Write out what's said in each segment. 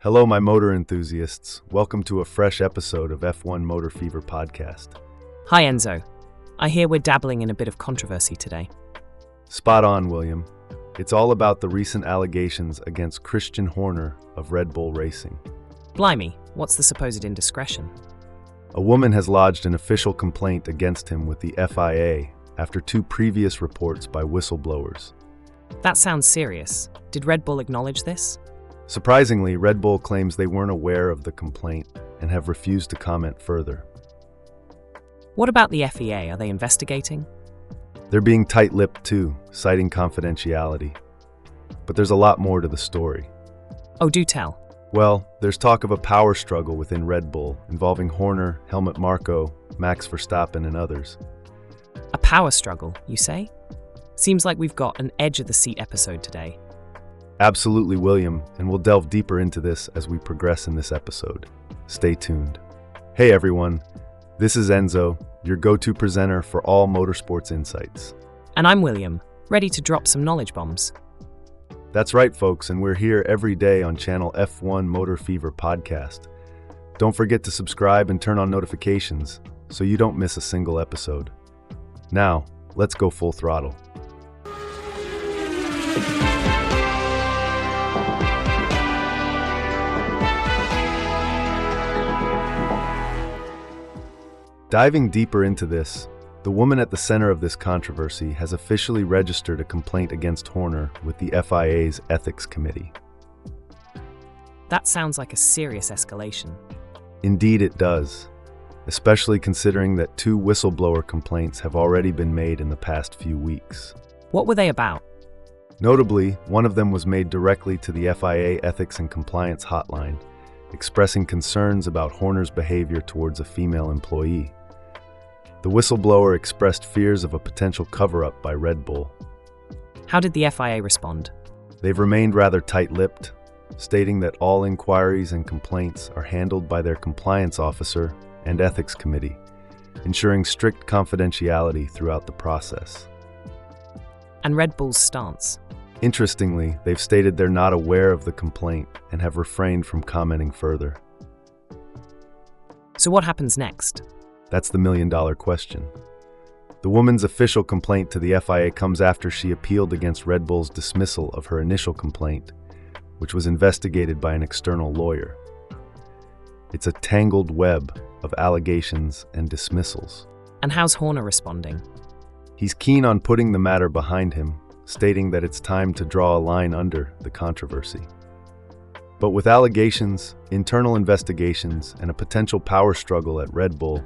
Hello, my motor enthusiasts. Welcome to a fresh episode of F1 Motor Fever podcast. Hi, Enzo. I hear we're dabbling in a bit of controversy today. Spot on, William. It's all about the recent allegations against Christian Horner of Red Bull Racing. Blimey, what's the supposed indiscretion? A woman has lodged an official complaint against him with the FIA after two previous reports by whistleblowers. That sounds serious. Did Red Bull acknowledge this? Surprisingly, Red Bull claims they weren't aware of the complaint and have refused to comment further. What about the FIA? Are they investigating? They're being tight-lipped too, citing confidentiality. But there's a lot more to the story. Oh, do tell. Well, there's talk of a power struggle within Red Bull involving Horner, Helmut Marko, Max Verstappen, and others. A power struggle, you say? Seems like we've got an edge-of-the-seat episode today. Absolutely, William, and we'll delve deeper into this as we progress in this episode. Stay tuned. Hey everyone, this is Enzo, your go-to presenter for all motorsports insights. And I'm William, ready to drop some knowledge bombs. That's right, folks, and we're here every day on channel F1 Motor Fever podcast. Don't forget to subscribe and turn on notifications so you don't miss a single episode. Now, let's go full throttle. Diving deeper into this, the woman at the center of this controversy has officially registered a complaint against Horner with the FIA's Ethics Committee. That sounds like a serious escalation. Indeed it does, especially considering that two whistleblower complaints have already been made in the past few weeks. What were they about? Notably, one of them was made directly to the FIA Ethics and Compliance Hotline, expressing concerns about Horner's behavior towards a female employee. The whistleblower expressed fears of a potential cover-up by Red Bull. How did the FIA respond? They've remained rather tight-lipped, stating that all inquiries and complaints are handled by their compliance officer and ethics committee, ensuring strict confidentiality throughout the process. And Red Bull's stance? Interestingly, they've stated they're not aware of the complaint and have refrained from commenting further. So what happens next? That's the million-dollar question. The woman's official complaint to the FIA comes after she appealed against Red Bull's dismissal of her initial complaint, which was investigated by an external lawyer. It's a tangled web of allegations and dismissals. And how's Horner responding? He's keen on putting the matter behind him, stating that it's time to draw a line under the controversy. But with allegations, internal investigations, and a potential power struggle at Red Bull,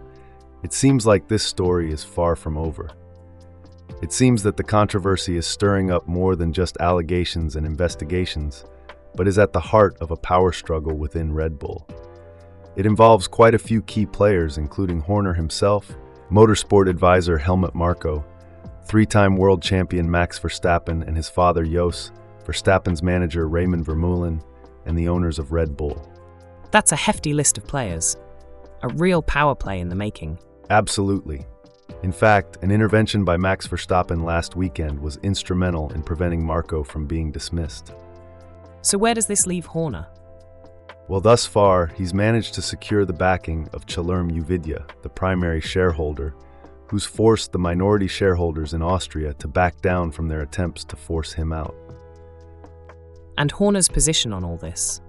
it seems like this story is far from over. It seems that the controversy is stirring up more than just allegations and investigations, but is at the heart of a power struggle within Red Bull. It involves quite a few key players, including Horner himself, motorsport advisor Helmut Marko, three-time world champion Max Verstappen and his father Jos, Verstappen's manager Raymond Vermeulen, and the owners of Red Bull. That's a hefty list of players. A real power play in the making. Absolutely. In fact, an intervention by Max Verstappen last weekend was instrumental in preventing Marko from being dismissed. So where does this leave Horner? Well, thus far, he's managed to secure the backing of Uvidya, the primary shareholder, who's forced the minority shareholders in Austria to back down from their attempts to force him out. And Horner's position on all this?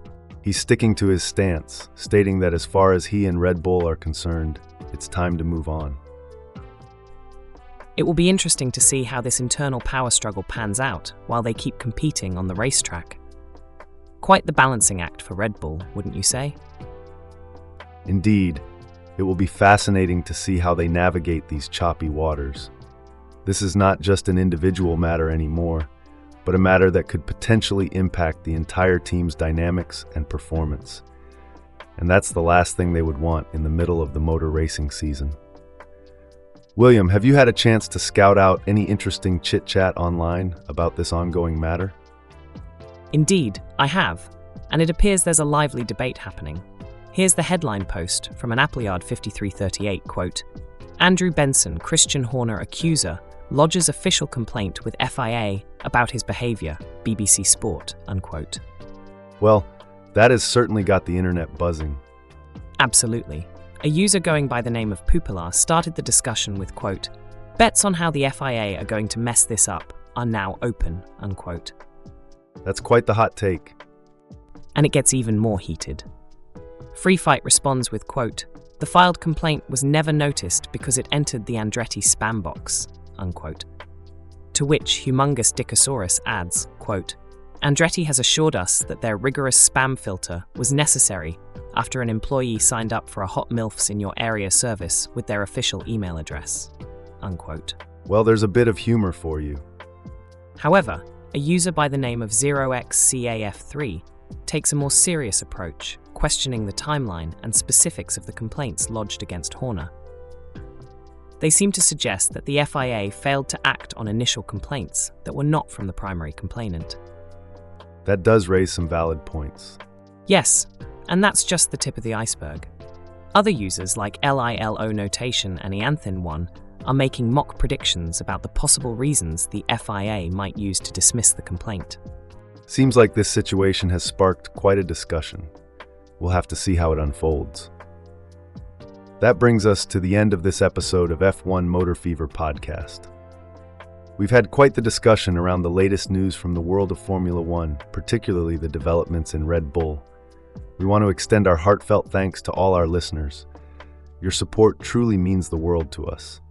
He's sticking to his stance, stating that as far as he and Red Bull are concerned, it's time to move on. It will be interesting to see how this internal power struggle pans out while they keep competing on the racetrack. Quite the balancing act for Red Bull, wouldn't you say? Indeed, it will be fascinating to see how they navigate these choppy waters. This is not just an individual matter anymore, but a matter that could potentially impact the entire team's dynamics and performance. And that's the last thing they would want in the middle of the motor racing season. William, have you had a chance to scout out any interesting chit-chat online about this ongoing matter? Indeed, I have, and it appears there's a lively debate happening. Here's the headline post from an Appleyard 5338, quote, Andrew Benson, Christian Horner accuser, lodges official complaint with FIA about his behaviour, BBC Sport, unquote. Well, That has certainly got the internet buzzing. Absolutely. A user going by the name of Pupilar started the discussion with, quote, "Bets on how the FIA are going to mess this up are now open," unquote. That's quite the hot take. And it gets even more heated. Free Fight responds with, quote, "The filed complaint was never noticed because it entered the Andretti spam box," unquote. To which Humongous Dickosaurus adds, quote, "Andretti has assured us that their rigorous spam filter was necessary after an employee signed up for a Hot MILFs in your area service with their official email address," unquote. Well, there's a bit of humor for you. However, a user by the name of 0xCAF3 takes a more serious approach, questioning the timeline and specifics of the complaints lodged against Horner. They seem to suggest that the FIA failed to act on initial complaints that were not from the primary complainant. That does raise some valid points. Yes, and that's just the tip of the iceberg. Other users like LILO Notation and Ianthin1 are making mock predictions about the possible reasons the FIA might use to dismiss the complaint. Seems like this situation has sparked quite a discussion. We'll have to see how it unfolds. That brings us to the end of this episode of F1 Motor Fever podcast. We've had quite the discussion around the latest news from the world of Formula One, particularly the developments in Red Bull. We want to extend our heartfelt thanks to all our listeners. Your support truly means the world to us.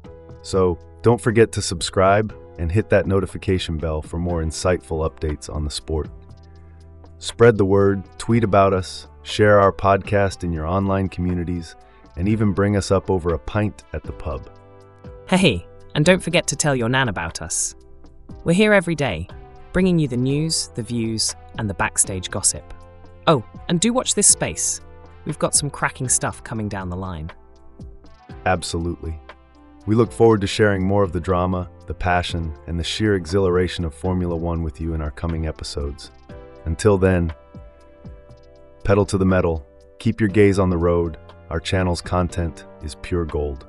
So don't forget to subscribe and hit that notification bell for more insightful updates on the sport. Spread the word, tweet about us, share our podcast in your online communities, and even bring us up over a pint at the pub. Hey, and don't forget to tell your nan about us. We're here every day, bringing you the news, the views, and the backstage gossip. Oh, and do watch this space. We've got some cracking stuff coming down the line. Absolutely. We look forward to sharing more of the drama, the passion, and the sheer exhilaration of Formula One with you in our coming episodes. Until then, pedal to the metal, keep your gaze on the road. Our channel's content is pure gold.